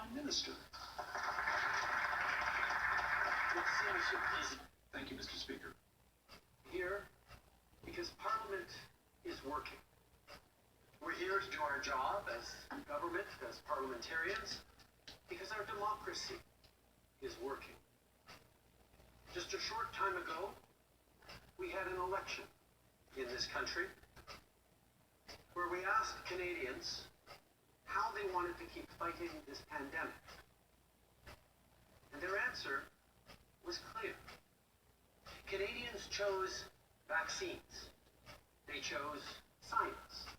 Prime Minister. Thank you, Mr. Speaker. Here because Parliament is working. We're here to do our job as government, as parliamentarians, because our democracy is working. Just a short time ago, we had an election in this country where we asked Canadians how they wanted to keep fighting this pandemic. And their answer was clear. Canadians chose vaccines. They chose science.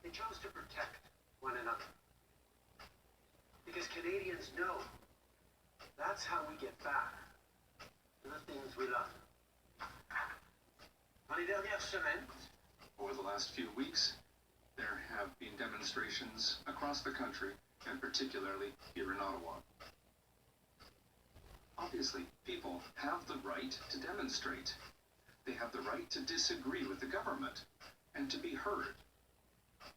They chose to protect one another. Because Canadians know that's how we get back to the things we love. Dans les dernières semaines, over the last few weeks, there have been demonstrations across the country, and particularly here in Ottawa. Obviously, people have the right to demonstrate. They have the right to disagree with the government and to be heard.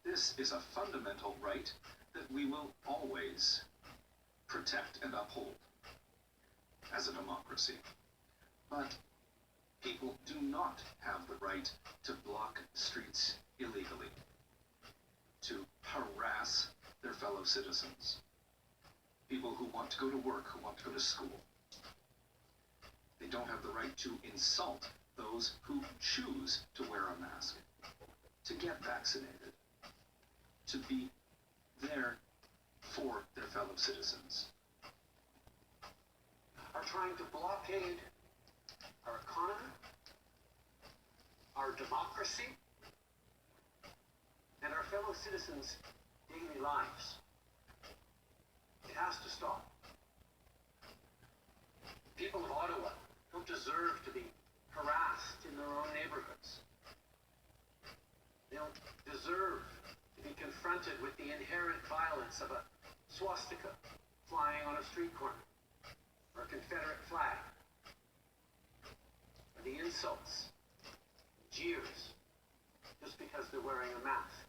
This is a fundamental right that we will always protect and uphold as a democracy. But people do not have the right to block streets illegally, to harass their fellow citizens, people who want to go to work, who want to go to school. They don't have the right to insult those who choose to wear a mask, to get vaccinated, to be there for their fellow citizens. Are trying to blockade our economy, our democracy, and our fellow citizens' daily lives. It has to stop. People of Ottawa don't deserve to be harassed in their own neighborhoods. They don't deserve to be confronted with the inherent violence of a swastika flying on a street corner, or a Confederate flag, or the insults, jeers, just because they're wearing a mask.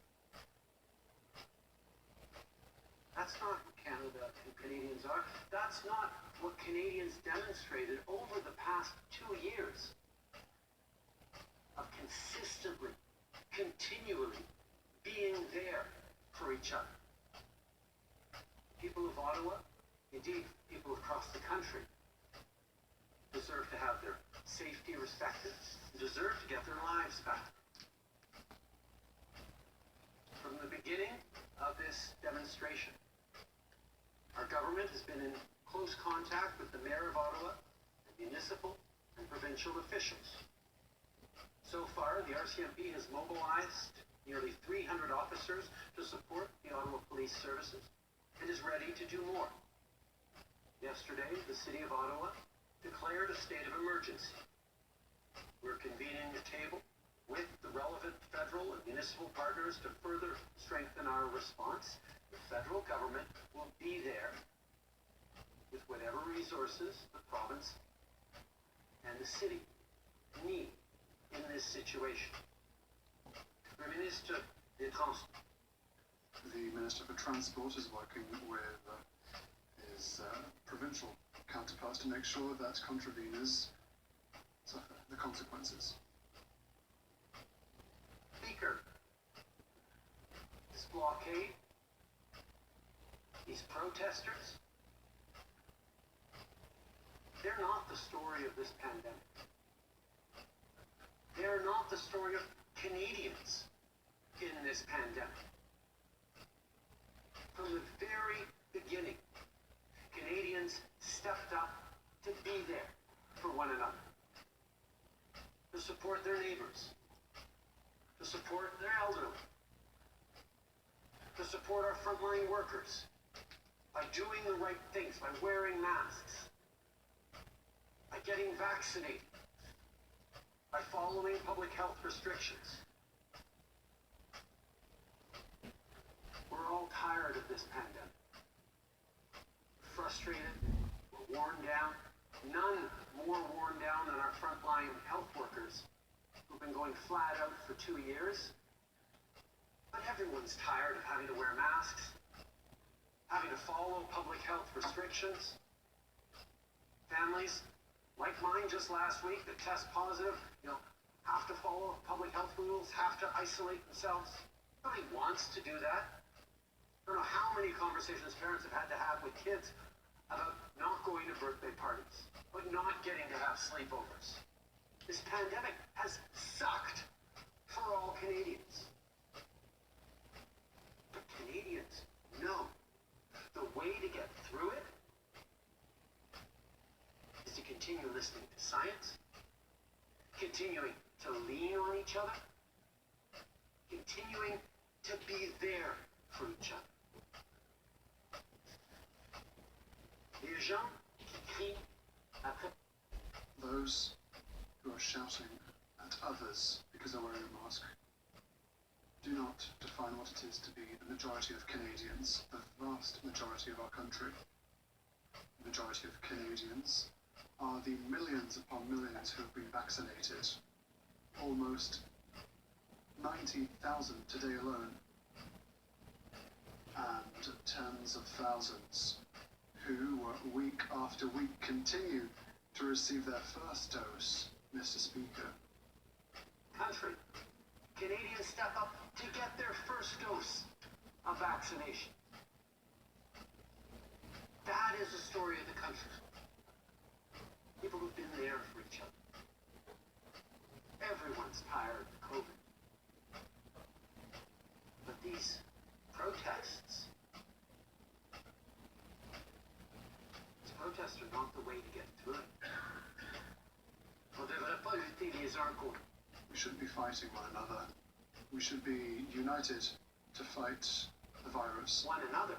That's not who Canada and Canadians are. That's not what Canadians demonstrated over the past 2 years of consistently, continually being there for each other. People of Ottawa, indeed people across the country, deserve to have their safety respected, deserve to get their lives back. From the beginning of this demonstration, our government has been in close contact with the Mayor of Ottawa, and municipal and provincial officials. So far, the RCMP has mobilized nearly 300 officers to support the Ottawa Police Services and is ready to do more. Yesterday, the City of Ottawa declared a state of emergency. We're convening a table with the relevant federal and municipal partners to further strengthen our response. The federal government will be there with whatever resources the province and the city need in this situation. The Minister des Transports. The Minister for Transport is working with his provincial counterparts to make sure that contraveners suffer the consequences. Speaker, this blockade, these protesters, they're not the story of this pandemic. They're not the story of Canadians in this pandemic. From the very beginning, Canadians stepped up to be there for one another, to support their neighbors, to support their elderly, to support our frontline workers by doing the right things, by wearing masks, by getting vaccinated, by following public health restrictions. We're all tired of this pandemic. Frustrated, we're worn down. None more worn down than our frontline health workers who've been going flat out for 2 years. But everyone's tired of having to wear masks. having to follow public health restrictions. Families like mine just last week that test positive, have to follow public health rules, have to isolate themselves. Nobody wants to do that. I don't know how many conversations parents have had to have with kids about not going to birthday parties, but not getting to have sleepovers. This pandemic has sucked for all Canadians. But Canadians know the way to get through it is to continue listening to science, continuing to lean on each other, continuing to be there for each other. Les gens qui crient après. Those who are shouting at others because they're wearing a mask do not define what it is to be the majority of Canadians, the vast majority of our country. The majority of Canadians are the millions upon millions who have been vaccinated. Almost 90,000 today alone, and tens of thousands who week after week continue to receive their first dose, Mr. Speaker. Country, Canadians step up to get their first dose of vaccination. That is the story of the country. People who've been there for each other. Everyone's tired of COVID. But these protests are not the way to get through it. On ne devrait pas lutter les uns contre. We shouldn't be fighting one another. We should be united to fight the virus. One another.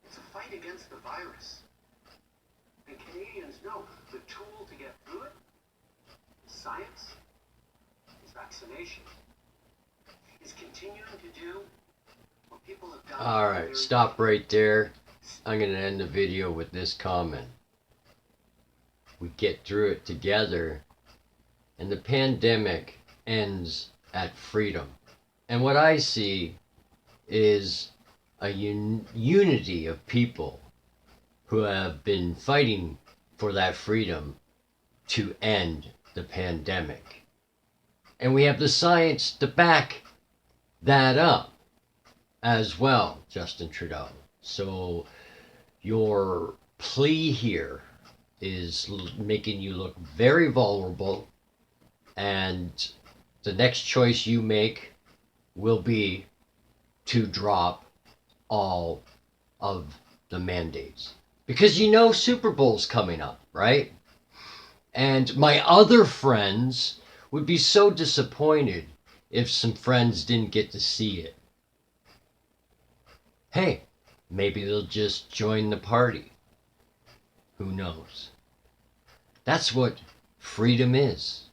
It's a fight against the virus. And Canadians know the tool to get through it is science, is vaccination, is continuing to do what people have done. All right, stop right there. I'm going to end the video with this comment. We get through it together, and the pandemic ends at freedom. And what I see is a unity of people who have been fighting for that freedom to end the pandemic. And we have the science to back that up as well, Justin Trudeau. So your plea here is making you look very vulnerable, and the next choice you make will be to drop all of the mandates. Because Super Bowl's coming up, right? And my other friends would be so disappointed if some friends didn't get to see it. Hey, maybe they'll just join the party. Who knows? That's what freedom is.